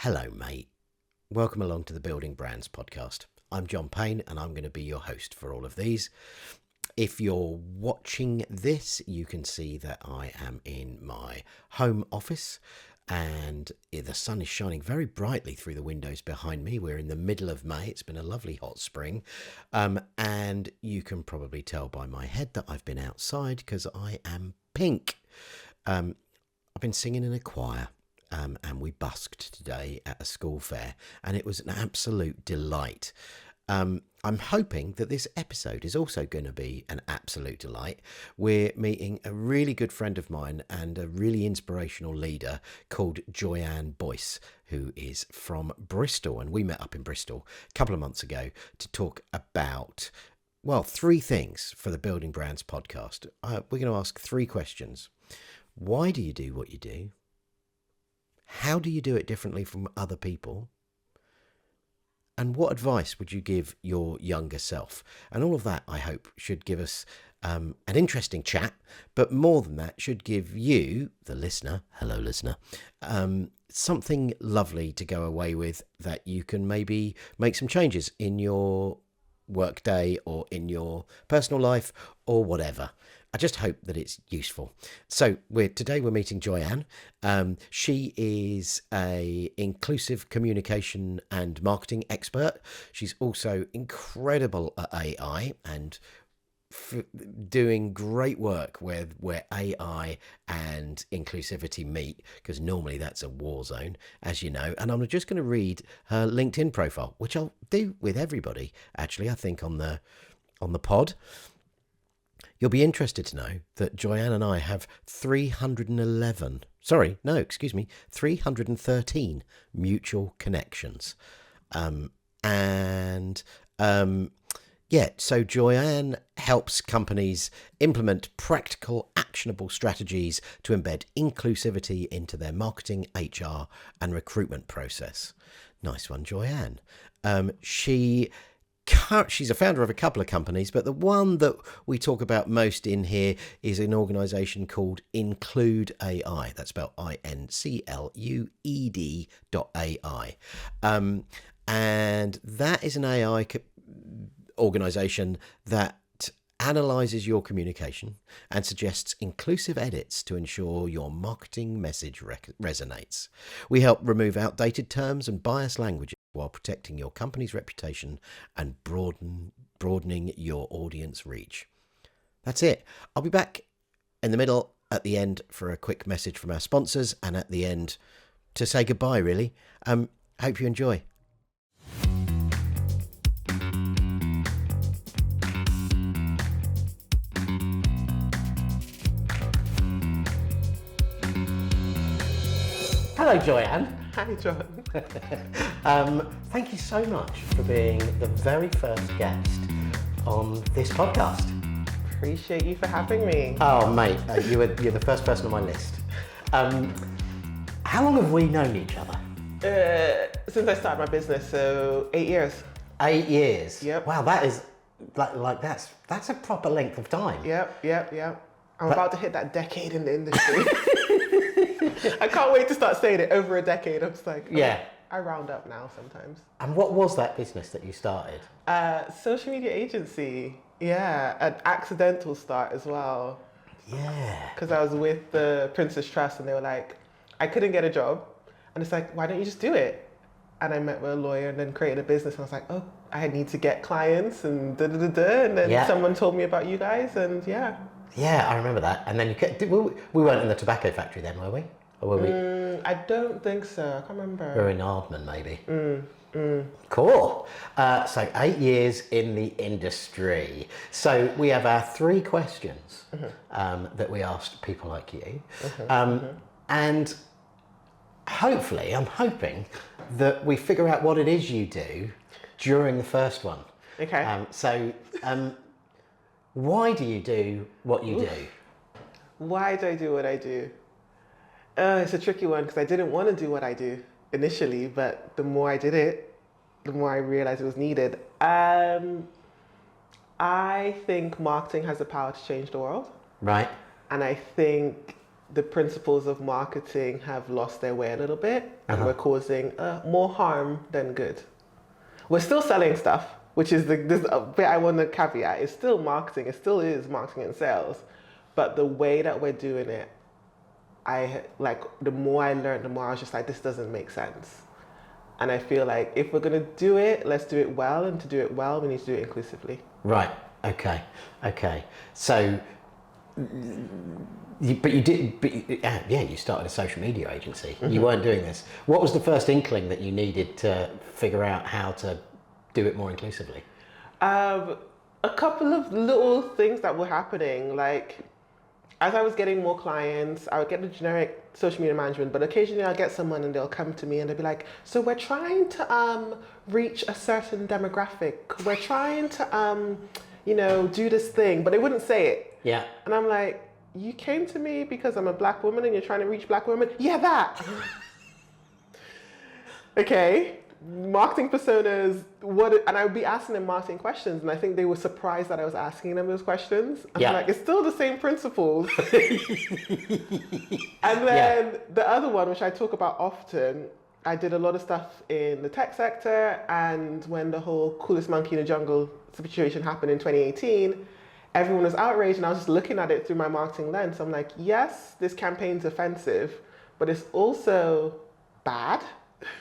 Hello, mate. Welcome along to the Building Brands podcast. I'm John Payne and I'm going to be your host for all of these. If you're watching this, you can see that I am in my home office and the sun is shining very brightly through the windows behind me. We're in the middle of May. It's been a lovely hot spring. And you can probably tell by my head that I've been outside because I am pink. I've been singing in a choir. And we busked today at a school fair, and it was an absolute delight. I'm hoping that this episode is also going to be an absolute delight. We're meeting a really good friend of mine and a really inspirational leader called Joyann Boyce, who is from Bristol, and we met up in Bristol a couple of months ago to talk about, well, three things for the Building Brands podcast. We're going to ask three questions. Why do you do what you do? How do you do it differently from other people? And what advice would you give your younger self? And all of that, I hope, should give us an interesting chat. But more than that, should give you, the listener, hello listener, something lovely to go away with that you can maybe make some changes in your work day or in your personal life or whatever. I just hope that it's useful. So today we're meeting Joyann. She is a inclusive communication and marketing expert. She's also incredible at AI and doing great work where AI and inclusivity meet, because normally that's a war zone, as you know. And I'm just going to read her LinkedIn profile, which I'll do with everybody, actually, I think, on the pod. You'll be interested to know that Joyann and I have 313 mutual connections. So Joyann helps companies implement practical, actionable strategies to embed inclusivity into their marketing, HR, and recruitment process. Nice one, Joyann. She's a founder of a couple of companies, but the one that we talk about most in here is an organisation called InClude.ai. That's spelled INCLUED.ai. And that is an AI organisation that analyses your communication and suggests inclusive edits to ensure your marketing message resonates. We help remove outdated terms and biased language while protecting your company's reputation and broadening your audience reach. That's it. I'll be back in the middle at the end for a quick message from our sponsors, and at the end to say goodbye, really. Hope you enjoy. Hello, Joyann. Hi, John. Thank you so much for being the very first guest on this podcast. Appreciate you for having me. Oh, mate, you're the first person on my list. How long have we known each other? Since I started my business, so 8 years. 8 years? Yep. Wow, that is like that's a proper length of time. Yep. I'm about to hit that decade in the industry. I can't wait to start saying it, over a decade. I'm just like, yeah. I round up now sometimes. And what was that business that you started? Social media agency. Yeah, an accidental start as well. Yeah. Because I was with the Princess Trust and they were like, I couldn't get a job. And it's like, why don't you just do it? And I met with a lawyer and then created a business. And I was like, oh, I need to get clients and da-da-da-da. And then someone told me about you guys and yeah. Yeah, I remember that. And then we weren't in the tobacco factory then, were we? Or were we? I don't think so. I can't remember. We were in Ardman, maybe. Cool. So 8 years in the industry. So we have our three questions that we asked people like you. And hopefully, I'm hoping that we figure out what it is you do during the first one. Okay. Why do you do what you do? Why do I do what I do? It's a tricky one because I didn't want to do what I do initially, but the more I did it, the more I realized it was needed. I think marketing has the power to change the world. Right. And I think the principles of marketing have lost their way a little bit, and we're causing more harm than good. We're still selling stuff, which is this bit I want to caveat. It's still marketing. It still is marketing and sales, but the way that we're doing it, the more I learned, the more I was just like, this doesn't make sense. And I feel like if we're gonna do it, let's do it well, and to do it well, we need to do it inclusively. Right. Okay. So, you started a social media agency. You weren't doing this. What was the first inkling that you needed to figure out how to do it more inclusively? A couple of little things that were happening, like as I was getting more clients, I would get the generic social media management, but occasionally I'll get someone and they'll come to me and they'll be like, so we're trying to reach a certain demographic. We're trying to, do this thing, but they wouldn't say it. Yeah. And I'm like, you came to me because I'm a black woman and you're trying to reach black women? Yeah, that. Okay. Marketing personas, and I would be asking them marketing questions, and I think they were surprised that I was asking them those questions. And I'm like, it's still the same principles. And then the other one, which I talk about often, I did a lot of stuff in the tech sector, and when the whole coolest monkey in the jungle situation happened in 2018, everyone was outraged, and I was just looking at it through my marketing lens. I'm like, yes, this campaign's offensive, but it's also bad.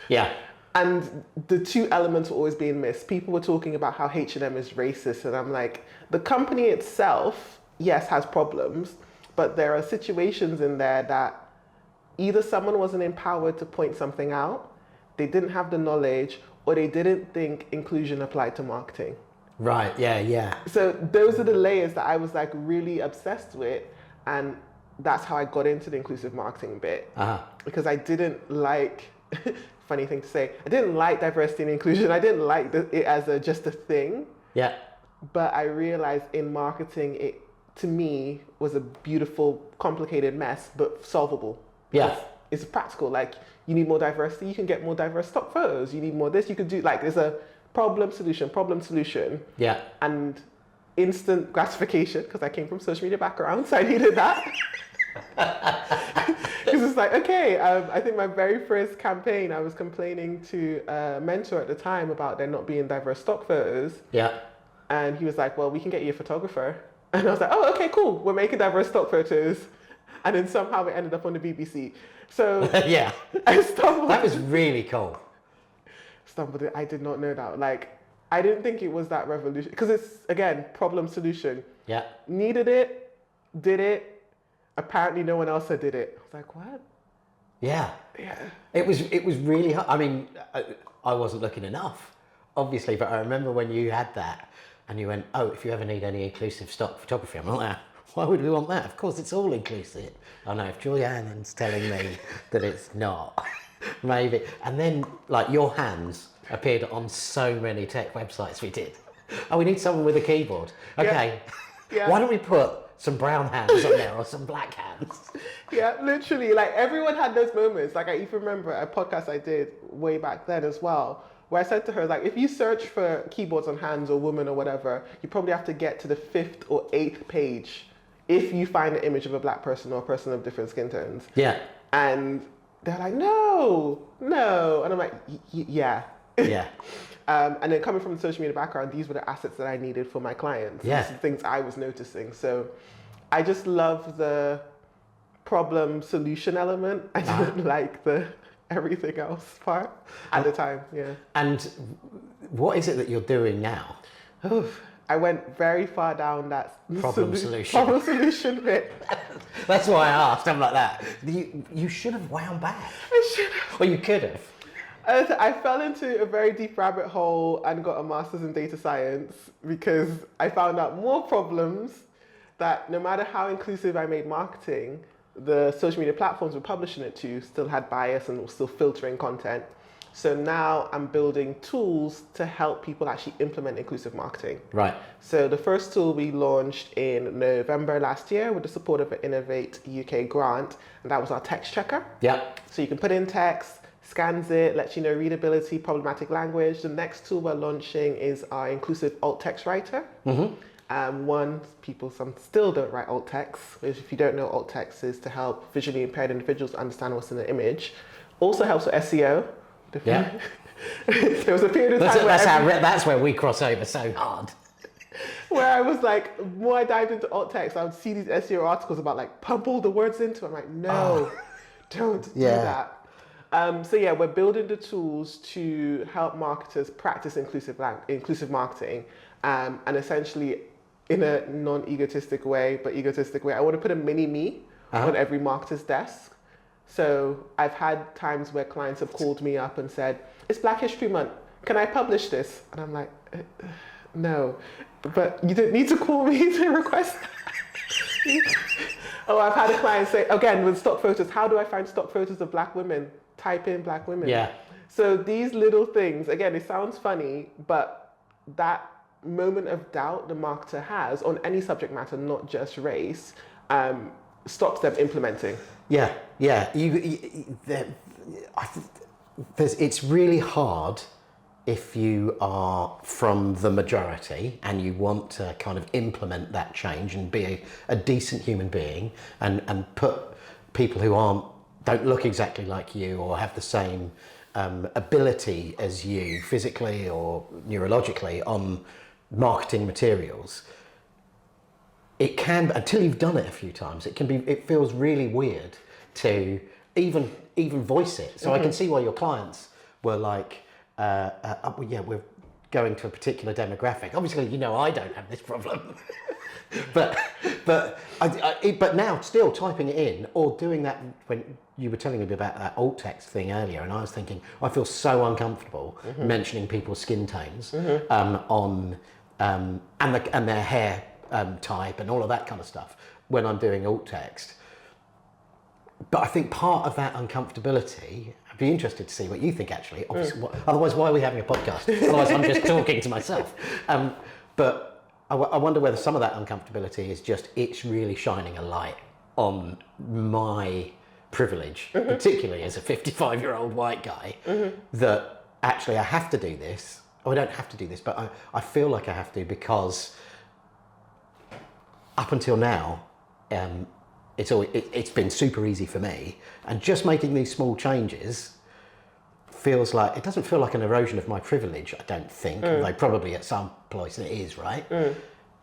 Yeah. And the two elements were always being missed. People were talking about how H&M is racist, and I'm like, the company itself, yes, has problems, but there are situations in there that either someone wasn't empowered to point something out, they didn't have the knowledge, or they didn't think inclusion applied to marketing. Right, yeah. So those are the layers that I was like really obsessed with, and that's how I got into the inclusive marketing bit. Because I didn't like, funny thing to say, I didn't like diversity and inclusion. I didn't like it as just a thing. Yeah. But I realized in marketing, it to me was a beautiful, complicated mess, but solvable. Yeah. It's practical. Like, you need more diversity, you can get more diverse stock photos. You need more this, you could do, like, there's a problem, solution. Yeah. And instant gratification, because I came from social media background, so I needed that. Because it's like, okay, I think my very first campaign, I was complaining to a mentor at the time about there not being diverse stock photos. Yeah. And he was like, well, we can get you a photographer. And I was like, oh, okay, cool. We're making diverse stock photos. And then somehow it ended up on the BBC. So yeah. I stumbled. That was really cool. I did not know that. Like, I didn't think it was that revolution. Because it's, again, problem, solution. Yeah. Needed it, did it. Apparently no one else had did it. I was like, what? Yeah. Yeah. It was really hard. I mean, I wasn't looking enough, obviously, but I remember when you had that and you went, oh, if you ever need any inclusive stock photography, I'm like, why would we want that? Of course, it's all inclusive. I know, if Joyann's telling me that it's not, maybe. And then, like, your hands appeared on so many tech websites we did. Oh, we need someone with a keyboard. Okay. Yeah. Why don't we put some brown hands on there or some black hands? Yeah, literally, like, everyone had those moments. Like, I even remember a podcast I did way back then as well, where I said to her, like, if you search for keyboards on hands or woman or whatever, you probably have to get to the 5th or 8th page if you find an image of a black person or a person of different skin tones. Yeah. And they're like, no. And I'm like, yeah. Yeah. And then coming from the social media background, these were the assets that I needed for my clients. Yeah. These are things I was noticing. So I just love the problem solution element. I didn't like the everything else part at the time. Yeah. And what is it that you're doing now? I went very far down that Problem solution bit. That's why I asked. I'm like that. You should have wound back. I should have. Well, you could have. I fell into a very deep rabbit hole and got a master's in data science because I found out more problems that no matter how inclusive I made marketing, the social media platforms we're publishing it to still had bias and were still filtering content. So now I'm building tools to help people actually implement inclusive marketing. Right. So the first tool we launched in November last year with the support of an Innovate UK grant, and that was our text checker. Yeah. So you can put in text, scans it, lets you know readability, problematic language. The next tool we're launching is our inclusive alt text writer. Mm-hmm. One, some still don't write alt text, which if you don't know, alt text is to help visually impaired individuals understand what's in the image. Also helps with SEO. Yeah. There was a period of time that's where we cross over so hard. Where I was like, the more I dived into alt text, I would see these SEO articles about like pump all the words into it. I'm like, no, don't do that. So yeah, we're building the tools to help marketers practice inclusive marketing, and essentially in a non-egotistic way, but egotistic way. I want to put a mini me on every marketer's desk. So I've had times where clients have called me up and said, it's Black History Month, can I publish this? And I'm like, no, but you don't need to call me to request that. Oh, I've had a client say, again, with stock photos, how do I find stock photos of Black women? Type in Black women. Yeah. So these little things, again, it sounds funny, but that moment of doubt the marketer has on any subject matter, not just race, stops them implementing. Yeah. It's really hard if you are from the majority and you want to kind of implement that change and be a decent human being and put people who don't look exactly like you or have the same ability as you physically or neurologically on marketing materials. It can, until you've done it a few times, it feels really weird to even voice it. So I can see why your clients were like, we're going to a particular demographic. Obviously, I don't have this problem. but now still typing it in or doing that, when you were telling me about that alt text thing earlier, and I was thinking, I feel so uncomfortable mentioning people's skin tones and their hair type and all of that kind of stuff when I'm doing alt text. But I think part of that uncomfortability, I'd be interested to see what you think actually. Obviously, otherwise, why are we having a podcast? Otherwise, I'm just talking to myself. But I wonder whether some of that uncomfortability is just it's really shining a light on my privilege, particularly as a 55-year-old white guy, that actually I have to do this. Oh, I don't have to do this, but I feel like I have to because up until now, it's been super easy for me, and just making these small changes it doesn't feel like an erosion of my privilege, I don't think, although probably at some place it is, right?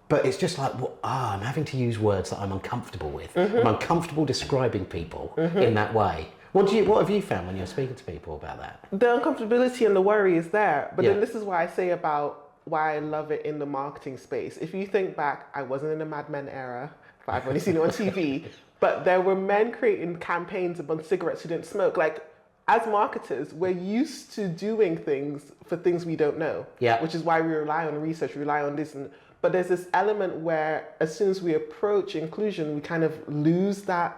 But it's just like, I'm having to use words that I'm uncomfortable with. I'm uncomfortable describing people in that way. What have you found when you're speaking to people about that? The uncomfortability and the worry is there, but then this is why I say about why I love it in the marketing space. If you think back, I wasn't in the Mad Men era, but I've only seen it on TV, but there were men creating campaigns about cigarettes who didn't smoke. Like, as marketers, we're used to doing things for things we don't know, which is why we rely on research, we rely on this. But there's this element where as soon as we approach inclusion, we kind of lose that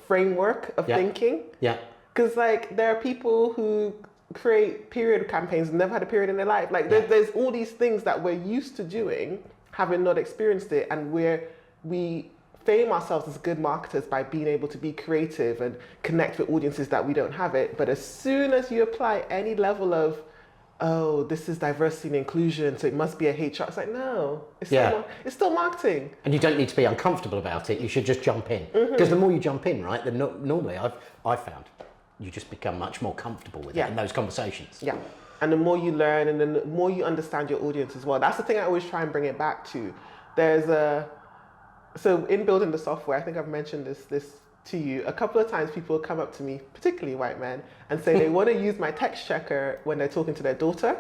framework of thinking. Yeah. Because there are people who create period campaigns and never had a period in their life. There's all these things that we're used to doing, having not experienced it, and we fame ourselves as good marketers by being able to be creative and connect with audiences that we don't have it. But as soon as you apply any level of, this is diversity and inclusion, so it must be a HR, it's like, no, it's still marketing. And you don't need to be uncomfortable about it, you should just jump in. Because the more you jump in, right, then normally I've found you just become much more comfortable with it in those conversations. Yeah. And the more you learn and then the more you understand your audience as well. That's the thing I always try and bring it back to. So in building the software, I think I've mentioned this to you. A couple of times people come up to me, particularly white men, and say they want to use my text checker when they're talking to their daughter.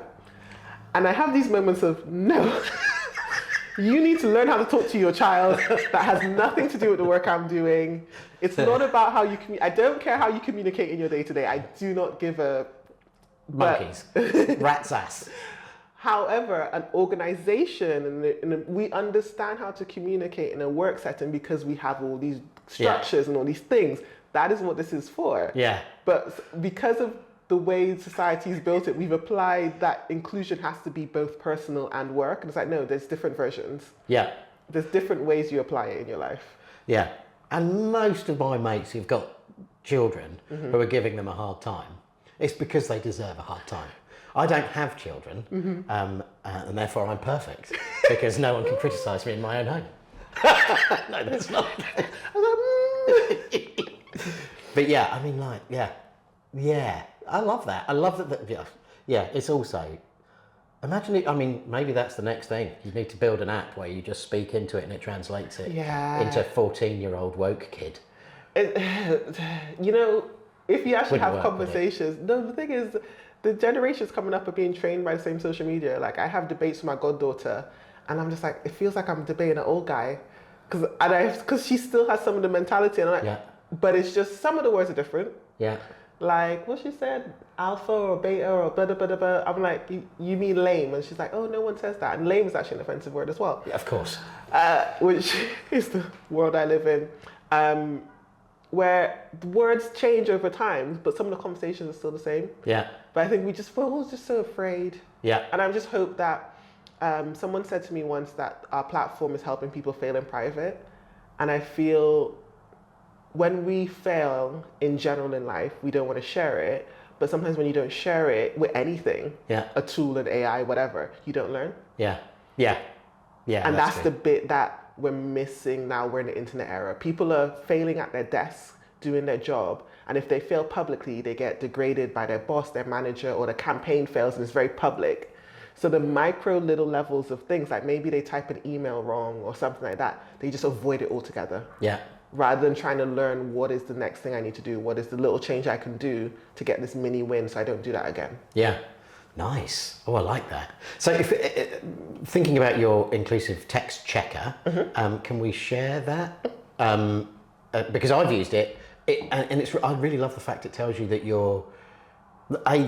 And I have these moments of, no, you need to learn how to talk to your child. That has nothing to do with the work I'm doing. It's not about how you I don't care how you communicate in your day-to-day. I do not give a... Monkeys. Rat's ass. However, an organization, and we understand how to communicate in a work setting because we have all these structures and all these things. That is what this is for. Yeah. But because of the way society's built it, we've applied that inclusion has to be both personal and work. And it's like, no, there's different versions. Yeah. There's different ways you apply it in your life. Yeah. And most of my mates who've got children who are giving them a hard time, it's because they deserve a hard time. I don't have children, and therefore I'm perfect because no one can criticise me in my own home. No, that's not. But yeah, I mean, like, yeah, I love that. I love that. Yeah, it's also. Imagine it. I mean, maybe that's the next thing. You need to build an app where you just speak into it and it translates it into 14-year-old woke kid. You know, if you actually Wouldn't have work, conversations, no, the thing is, the generations coming up are being trained by the same social media. Like, I have debates with my goddaughter, and I'm just like, it feels like I'm debating an old guy, because she still has some of the mentality, and I'm like, but it's just some of the words are different. Yeah. Like what she said, alpha or beta or blah blah blah blah. I'm like, you mean lame? And she's like, oh, no one says that. And lame is actually an offensive word as well. Yeah, of course. Which is the world I live in. Where the words change over time, but some of the conversations are still the same. Yeah. But I think we're all just so afraid. Yeah. And I just hope that someone said to me once that our platform is helping people fail in private. And I feel when we fail in general in life, we don't want to share it. But sometimes when you don't share it with anything, a tool, an AI, whatever, you don't learn. Yeah. And that's the bit that we're missing now. We're in the internet era. People are failing at their desks, doing their job. And if they fail publicly, they get degraded by their boss, their manager, or the campaign fails and it's very public. So the micro little levels of things, like maybe they type an email wrong or something like that, they just avoid it altogether. Yeah. Rather than trying to learn what is the next thing I need to do, what is the little change I can do to get this mini win so I don't do that again. Yeah. Nice. Oh, I like that. So if, thinking about your inclusive text checker, can we share that? Because I've used it, and it's, I really love the fact it tells you that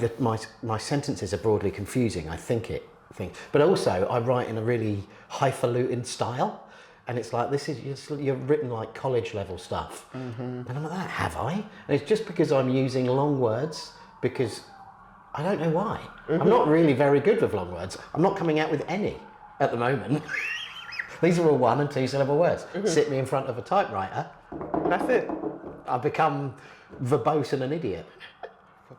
that my sentences are broadly confusing, I think, but also I write in a really highfalutin style. And it's like, you've written like college level stuff. And I'm like, have I? And it's just because I'm using long words, because I don't know why. I'm not really very good with long words. I'm not coming out with any at the moment. These are all 1 and 2 syllable words. Sit me in front of a typewriter. That's it. I've become verbose and an idiot.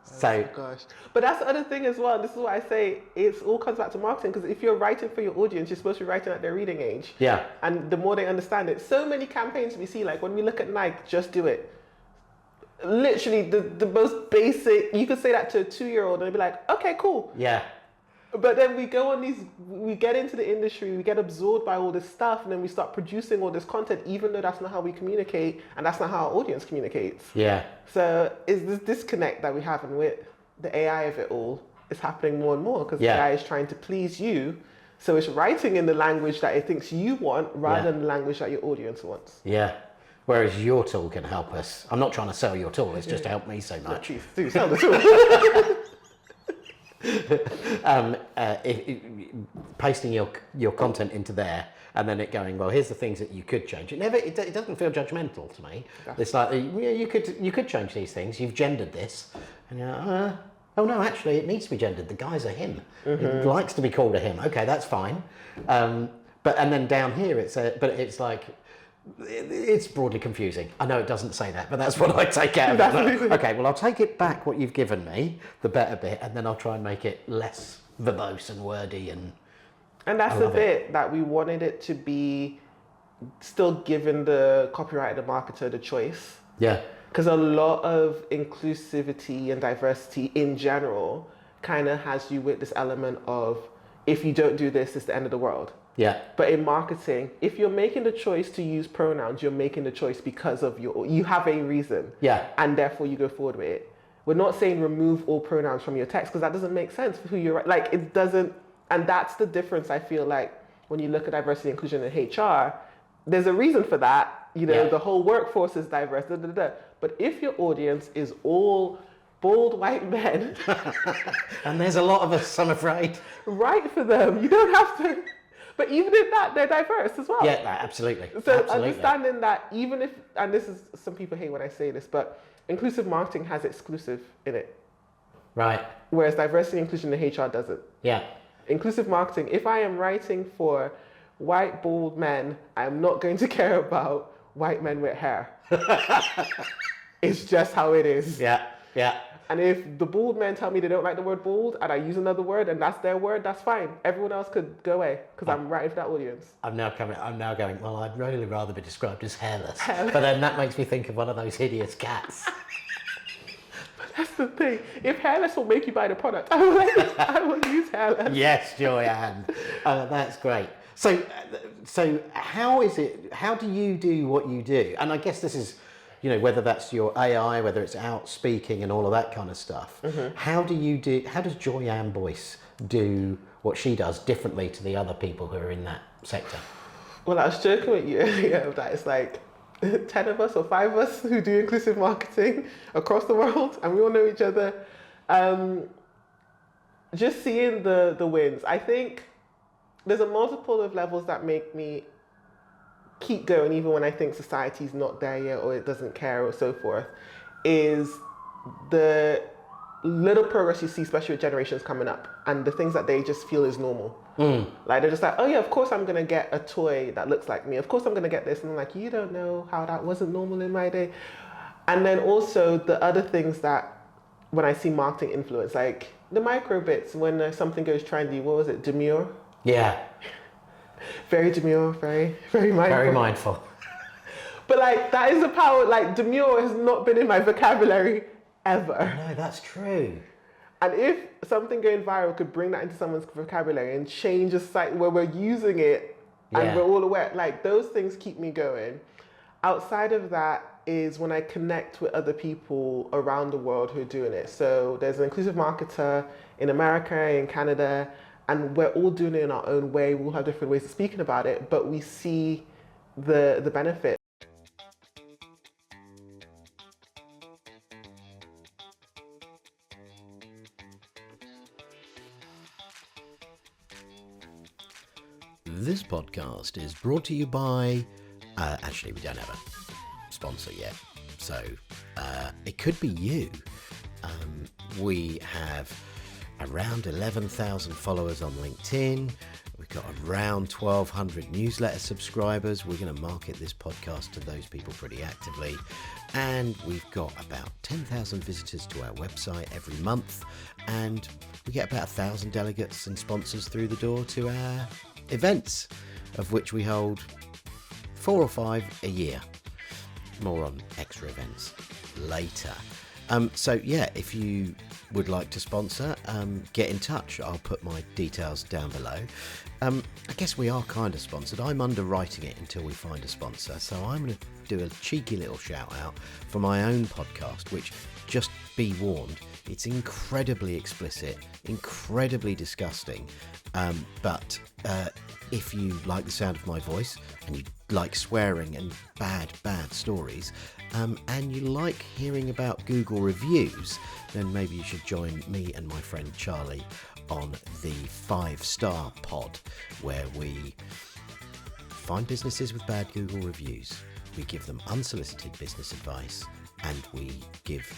So, gosh. But that's the other thing as well. This is why I say it all comes back to marketing, because if you're writing for your audience, you're supposed to be writing at their reading age. Yeah. And the more they understand it, so many campaigns we see, like when we look at Nike, just do it. Literally the most basic, you could say that to a 2-year-old and they'd be like, okay, cool. Yeah. But then we go on we get into the industry, we get absorbed by all this stuff, and then we start producing all this content, even though that's not how we communicate, and that's not how our audience communicates. Yeah. So is this disconnect that we have, and with the AI of it all, is happening more and more, because the AI is trying to please you. So it's writing in the language that it thinks you want, rather than the language that your audience wants. Yeah. Whereas your tool can help us. I'm not trying to sell your tool, it's just helped me so much. Please do sell the tool. Pasting your content into there and then it going, well, here's the things that you could change. It doesn't feel judgmental to me. It's like, you could change these things. You've gendered this, and you're like, oh no, actually it needs to be gendered. The guy's a him. It likes to be called a him. Okay, that's fine. And then down here it's like, it's broadly confusing. I know it doesn't say that, but that's what I take out of it. Okay, well, I'll take it back what you've given me, the better bit, and then I'll try and make it less verbose and wordy. And that's the bit that we wanted it to be, still giving the copywriter, the marketer, the choice. Yeah. Because a lot of inclusivity and diversity in general kind of has you with this element of, if you don't do this, it's the end of the world. Yeah. But in marketing, if you're making the choice to use pronouns, you're making the choice because of you have a reason. Yeah. And therefore you go forward with it. We're not saying remove all pronouns from your text, because that doesn't make sense for who you're, like, it doesn't. And that's the difference, I feel like, when you look at diversity and inclusion in HR, there's a reason for that. The whole workforce is diverse, But if your audience is all bald white men. And there's a lot of us, I'm afraid. Write for them. You don't have to. But even in that, they're diverse as well. Yeah, absolutely. So absolutely. Understanding that, even if, and this is, some people hate when I say this, but inclusive marketing has exclusive in it. Right. Whereas diversity and inclusion in HR doesn't. Yeah. Inclusive marketing, if I am writing for white bald men, I'm not going to care about white men with hair. It's just how it is. Yeah, yeah. And if the bald men tell me they don't like the word bald and I use another word and that's their word, that's fine. Everyone else could go away because I'm right for that audience. I'm now going, well, I'd really rather be described as hairless. But then that makes me think of one of those hideous cats. That's the thing. If hairless will make you buy the product, I will use hairless. Yes, Joyann. That's great. So how do you do what you do? And I guess this is, whether that's your AI, whether it's out speaking and all of that kind of stuff. Mm-hmm. How does Joyann Boyce do what she does differently to the other people who are in that sector? Well, I was joking with you earlier that it's like 10 of us or 5 of us who do inclusive marketing across the world, and we all know each other. Just seeing the wins, I think there's a multiple of levels that make me keep going even when I think society's not there yet or it doesn't care or so forth, is the little progress you see, especially with generations coming up and the things that they just feel is normal. Like they're just like, oh yeah, of course I'm gonna get a toy that looks like me, of course I'm gonna get this, and I'm like, you don't know how that wasn't normal in my day. And then also the other things that when I see marketing influence, like the micro bits, when something goes trendy, what was it, demure? Yeah. Very demure, very, very mindful. Very mindful. But like that is the power, like demure has not been in my vocabulary ever. No, that's true. And if something going viral could bring that into someone's vocabulary and change a site where we're using it and we're all aware, like those things keep me going. Outside of that is when I connect with other people around the world who are doing it. So there's an inclusive marketer in America, in Canada, and we're all doing it in our own way. We all have different ways of speaking about it, but we see the benefit. This podcast is brought to you by, actually we don't have a sponsor yet, so it could be you. We have around 11,000 followers on LinkedIn. We've got around 1,200 newsletter subscribers. We're going to market this podcast to those people pretty actively. And we've got about 10,000 visitors to our website every month. And we get about 1,000 delegates and sponsors through the door to our events, of which we hold 4 or 5 a year. More on extra events later. So yeah, if you would like to sponsor, get in touch. I'll put my details down below. I guess we are kind of sponsored. I'm underwriting it until we find a sponsor. So I'm going to do a cheeky little shout out for my own podcast, which, just be warned, it's incredibly explicit, incredibly disgusting. But if you like the sound of my voice and you like swearing and bad stories, and you like hearing about Google reviews, then maybe you should join me and my friend Charlie on the 5-Star Pod, where we find businesses with bad Google reviews. We give them unsolicited business advice, and we give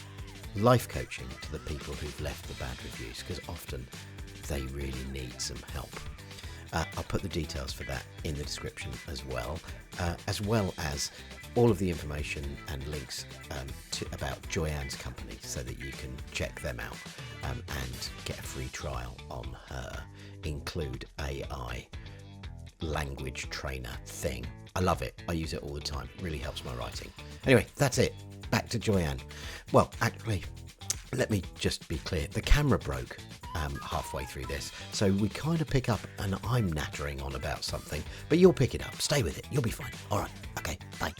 life coaching to the people who've left the bad reviews, because often they really need some help. I'll put the details for that in the description as well as all of the information and links about Joyann's company, so that you can check them out and get a free trial on her InClued.ai language trainer thing. I love it. I use it all the time. It really helps my writing. Anyway, that's it. Back to Joyann. Well, actually, let me just be clear. The camera broke halfway through this, so we kind of pick up and I'm nattering on about something, but you'll pick it up. Stay with it. You'll be fine. All right. Okay. Bye.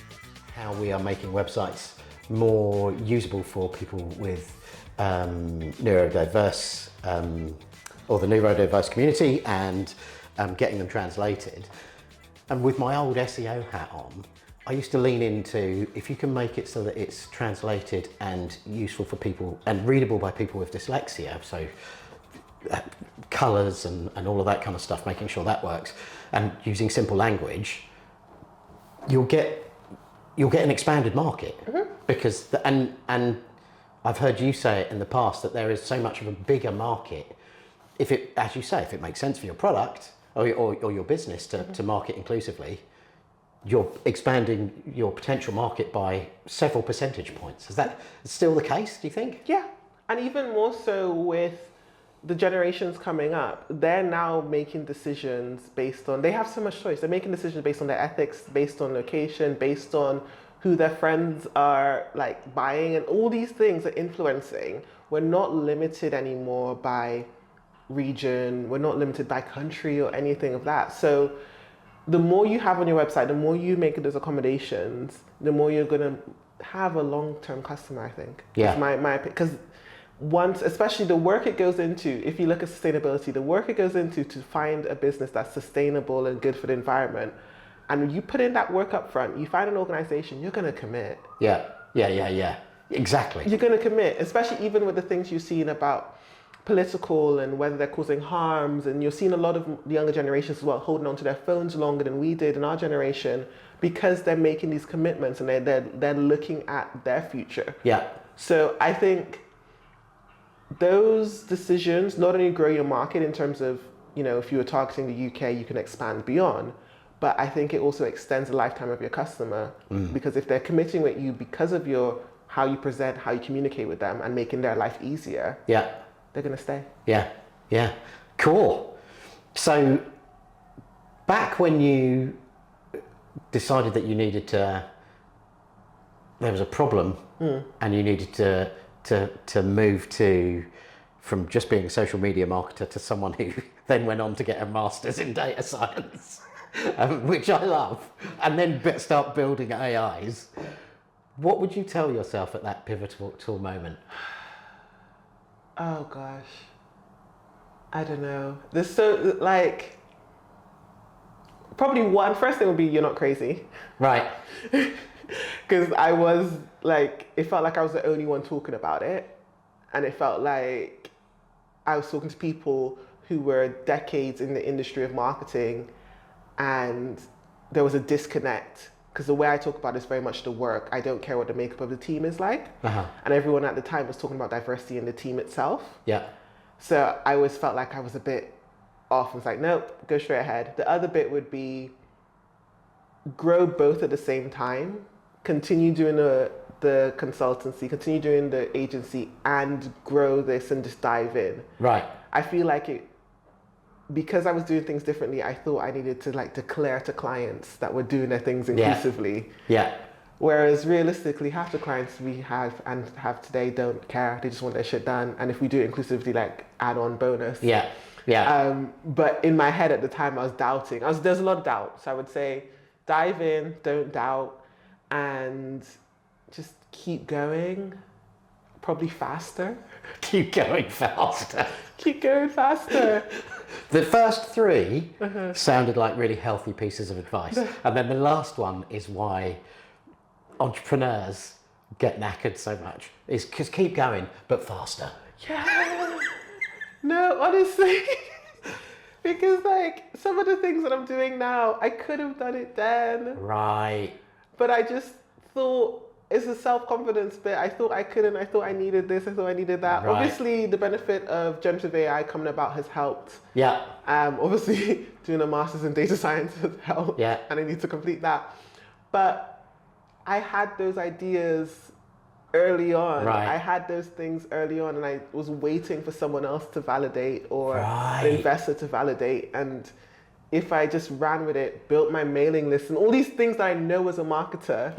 How we are making websites more usable for people with neurodiverse or the neurodiverse community, and getting them translated. And with my old SEO hat on, I used to lean into, if you can make it so that it's translated and useful for people and readable by people with dyslexia, so colours and all of that kind of stuff, making sure that works, and using simple language, you'll get an expanded market. Mm-hmm. Because and I've heard you say it in the past that there is so much of a bigger market if it, as you say, if it makes sense for your product or your business to market inclusively. You're expanding your potential market by several percentage points. Is that still the case, do you think? Yeah, And even more so with the generations coming up, they're now making decisions based on, they have so much choice. They're making decisions based on their ethics, based on location, based on who their friends are like buying, and all these things are influencing. We're not limited anymore by region, we're not limited by country or anything of that. So the more you have on your website, the more you make those accommodations, the more you're gonna have a long-term customer, I think. Yeah. It's my because once, especially the work it goes into, if you look at sustainability, the work it goes into to find a business that's sustainable and good for the environment, and you put in that work up front, you find an organization, you're gonna commit. Yeah. Exactly. You're gonna commit, especially even with the things you've seen about political and whether they're causing harms, and you're seeing a lot of the younger generations as well holding on to their phones longer than we did in our generation because they're making these commitments and they're looking at their future. Yeah. So I think those decisions not only grow your market in terms of, you know, if you were targeting the UK, you can expand beyond, but I think it also extends the lifetime of your customer because if they're committing with you because of your how you present, how you communicate with them, and making their life easier, they're gonna stay. Yeah. Cool. So back when you decided that you needed to, there was a problem and you needed to move from just being a social media marketer to someone who then went on to get a master's in data science, which I love, and then start building AIs. What would you tell yourself at that pivotal moment? Oh gosh, I don't know. There's so like probably one first thing would be you're not crazy, Right. because I was like, it felt like I was the only one talking about it, and it felt like I was talking to people who were decades in the industry of marketing, and there was a disconnect. Because the way I talk about it is very much the work. I don't care what the makeup of the team is like. And everyone at the time was talking about diversity in the team itself. Yeah. So I always felt like I was a bit off. I was like, nope, go straight ahead. The other bit would be grow both at the same time. Continue doing the consultancy, continue doing the agency, and grow this and just dive in. Right. I feel like it, because I was doing things differently, I thought I needed to like declare to clients that we're doing their things inclusively. Yeah. Whereas realistically, half the clients we have today don't care. They just want their shit done. And if we do it inclusively, like add on bonus. Yeah. But in my head at the time, I was doubting. There's a lot of doubt. So I would say dive in, don't doubt, and just keep going. Probably faster. Keep going faster. Keep going faster. The first three sounded like really healthy pieces of advice. And then the last one is why entrepreneurs get knackered so much. Is because keep going, but faster. Yeah. No, honestly. Because like some of the things that I'm doing now, I could have done it then. Right. But I just thought, it's a self-confidence bit. I thought I couldn't. I thought I needed this. I thought I needed that. Right. Obviously, the benefit of generative AI coming about has helped. Yeah. Obviously, doing a master's in data science has helped. Yeah. And I need to complete that. But I had those ideas early on. Right. I had those things early on, and I was waiting for someone else to validate or Right. an investor to validate. And if I just ran with it, built my mailing list, and all these things that I know as a marketer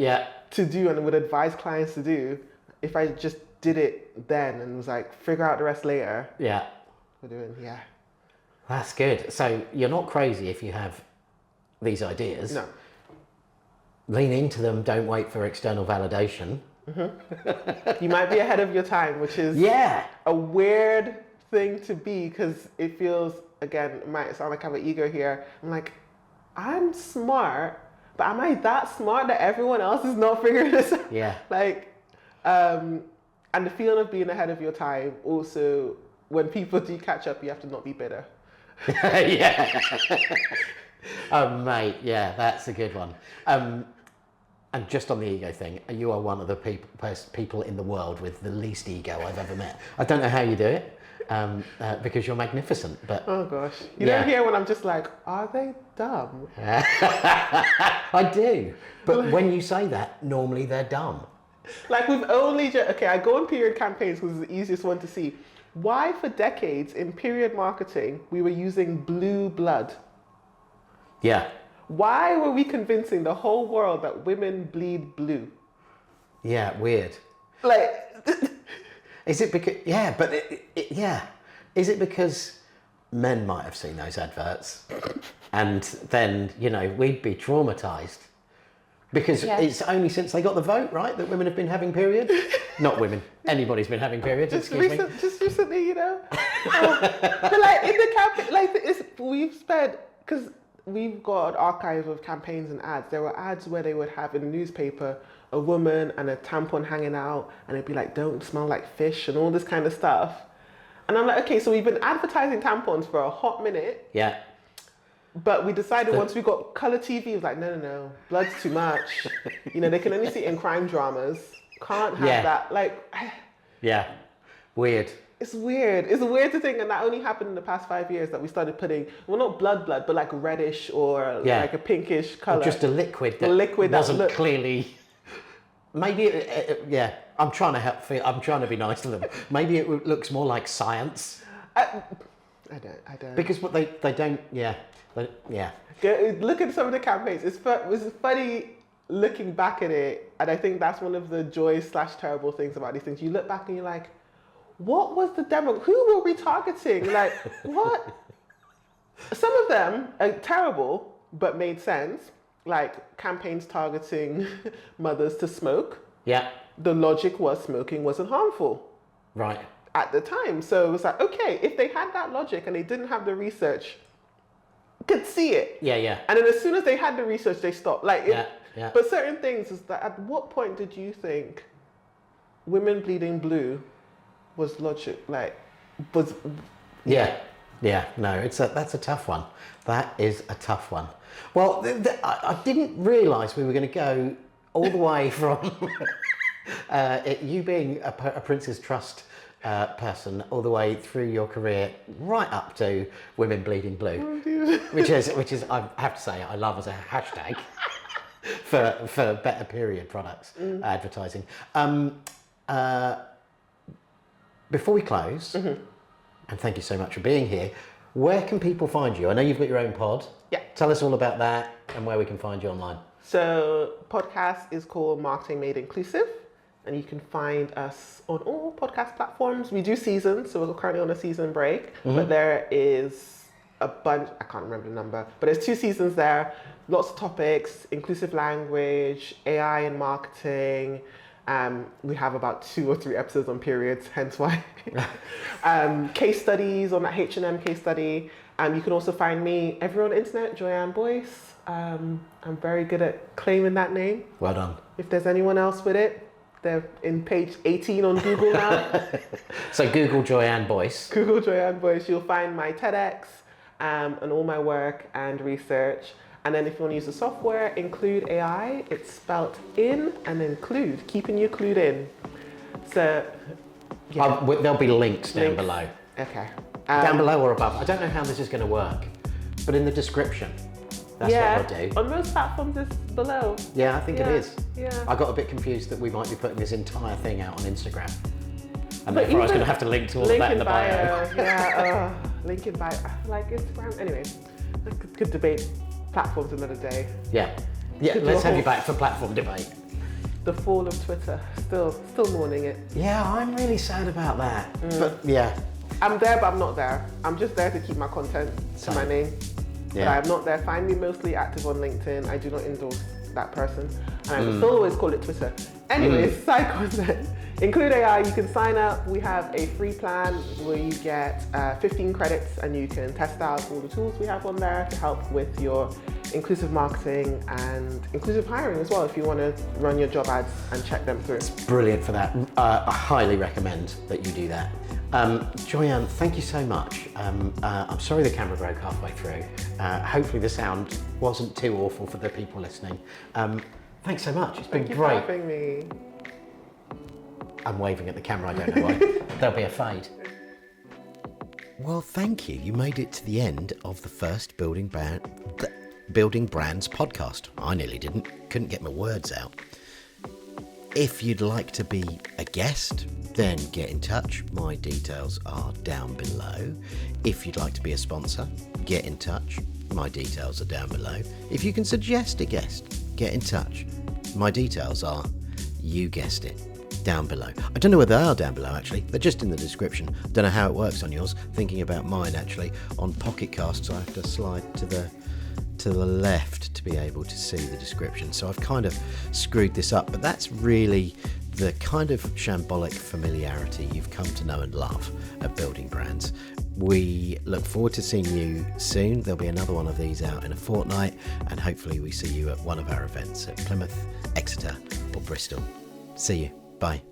to do and would advise clients to do, if I just did it then and was like, figure out the rest later. Yeah. We're doing, yeah. That's good. So you're not crazy if you have these ideas. No. Lean into them. Don't wait for external validation. You might be ahead of your time, which is a weird thing to be, because it feels, again, it might sound like I have an ego here. I'm like, I'm smart, but am I that smart that everyone else is not figuring this out? Yeah. Like, and the feeling of being ahead of your time also, when people do catch up, you have to not be bitter. Yeah. Oh, mate, yeah, that's a good one. And just on the ego thing, you are one of the people in the world with the least ego I've ever met. I don't know how you do it, because you're magnificent. But oh gosh, you don't hear when I'm just like, are they dumb? I do, but when you say that, normally they're dumb. Like we've only just, okay, I go on period campaigns because it's the easiest one to see. Why for decades in period marketing we were using blue blood? Yeah. Why were we convincing the whole world that women bleed blue? Yeah, weird. Like, Is it because, yeah, but yeah. Is it because men might have seen those adverts and then, we'd be traumatized? Because it's only since they got the vote, right, that women have been having periods? Not women. Anybody's been having periods, just excuse me. Just recently, But like in the campaign, like we've spent, because we've got an archive of campaigns and ads. There were ads where they would have in the newspaper a woman and a tampon hanging out, and it'd be like, don't smell like fish and all this kind of stuff. And I'm like, okay, so we've been advertising tampons for a hot minute. Yeah. But we decided once we got colour TV, it was like, no, blood's too much. They can only see it in crime dramas. Can't have that. Like, yeah, weird. It's weird. It's weird to think, and that only happened in the past 5 years that we started putting, well, not blood, but like reddish or like a pinkish colour. Or just a liquid that wasn't clearly. Maybe, I'm trying to help. I'm trying to be nice to them. Maybe it looks more like science. I don't. Because what they don't, Look at some of the campaigns. It's funny looking back at it, and I think that's one of the joy/terrible things about these things. You look back and you're like, what was the demo? Who were we targeting? Like, what? Some of them are terrible, but made sense. Like campaigns targeting mothers to smoke. Yeah. The logic was smoking wasn't harmful. Right. At the time. So it was like, okay, if they had that logic and they didn't have the research, could see it. Yeah. And then as soon as they had the research, they stopped. Like, yeah. But certain things is that at what point did you think women bleeding blue was logic? Like, was. Yeah. No, that's a tough one. That is a tough one. Well, I didn't realise we were going to go all the way from you being a Prince's Trust person all the way through your career right up to women bleeding blue, which is I have to say I love as a hashtag for better period products advertising. Before we close, and thank you so much for being here. Where can people find you? I know you've got your own pod. Yeah. Tell us all about that and where we can find you online. So podcast is called Marketing Made Inclusive, and you can find us on all podcast platforms. We do seasons, so we're currently on a season break, but there is a bunch, I can't remember the number, but there's 2 seasons there, lots of topics, inclusive language, AI and marketing. We have about 2 or 3 episodes on periods, hence why. Case studies on that H&M case study. You can also find me everywhere on the internet, Joyann Boyce. I'm very good at claiming that name. Well done. If there's anyone else with it, they're in page 18 on Google now. So Google Joyann Boyce. Google Joyann Boyce. You'll find my TEDx and all my work and research. And then if you want to use the software, InClude.ai, it's spelled in and include, keeping you clued in. So, there'll be links down below. Okay. Down below or above. I don't know how this is going to work, but in the description, that's what I'll do. On most platforms, it's below. Yeah, I think it is. Yeah. I got a bit confused that we might be putting this entire thing out on Instagram. And But therefore I was going to have to link to all of that in the bio. Link in bio. Like Instagram. Anyway, I could debate platforms another day. Yeah, let's have you back for platform debate. The fall of Twitter, still mourning it. Yeah, I'm really sad about that. But yeah. I'm there, but I'm not there. I'm just there to keep my content to my name. Yeah. But I'm not there. Find me mostly active on LinkedIn. I do not endorse that person. And I will still always call it Twitter. Anyways, side content. InClude.ai, you can sign up. We have a free plan where you get 15 credits and you can test out all the tools we have on there to help with your inclusive marketing and inclusive hiring as well if you want to run your job ads and check them through. It's brilliant for that. I highly recommend that you do that. Joyann, thank you so much. I'm sorry the camera broke halfway through. Hopefully the sound wasn't too awful for the people listening. Thanks so much. It's been great. Thank you for having me. I'm waving at the camera, I don't know why. There'll be a fade. Well, thank you. You made it to the end of the first Building Brands podcast. I nearly couldn't get my words out. If you'd like to be a guest, then get in touch. My details are down below. If you'd like to be a sponsor, get in touch. My details are down below. If you can suggest a guest, get in touch. My details are, you guessed it, down below. I don't know where they are down below, actually. They're just in the description. Don't know how it works on yours. Thinking about mine, actually. On Pocket Casts, I have to slide to the left to be able to see the description. So I've kind of screwed this up, but that's really the kind of shambolic familiarity you've come to know and love at Building Brands. We look forward to seeing you soon. There'll be another one of these out in a fortnight, and hopefully we see you at one of our events at Plymouth, Exeter or Bristol. See you. Bye.